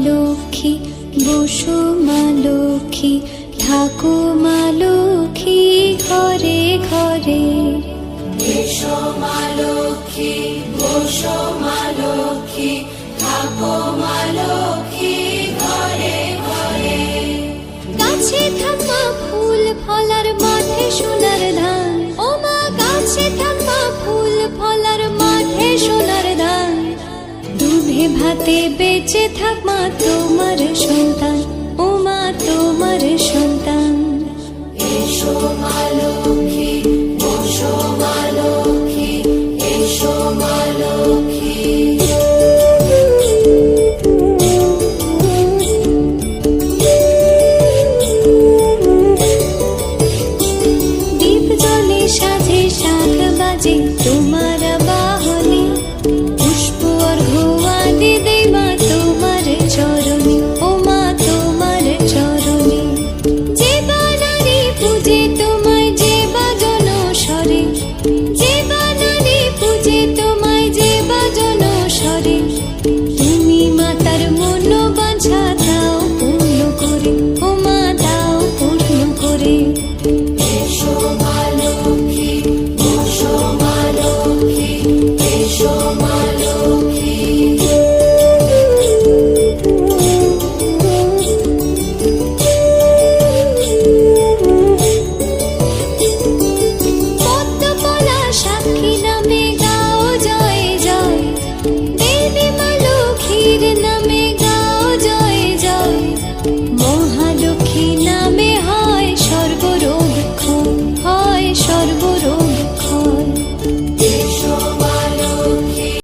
লক্ষ্মী, বসো মা লক্ষ্মী, থাকো মা লক্ষ্মী ঘরে ঘরে। এসো মা লক্ষ্মী, বসো মা লক্ষ্মী, থাকো মা লক্ষ্মী ঘরে ঘরে। গাছে থাকা ফুল ফলার মাঠে সোনার ধান, ও মা গাছে থাকা ফুল ফলার মাঠে সোনার ধান। দুধে ভাতে বেঁচে থাক মা তোমার সন্তান।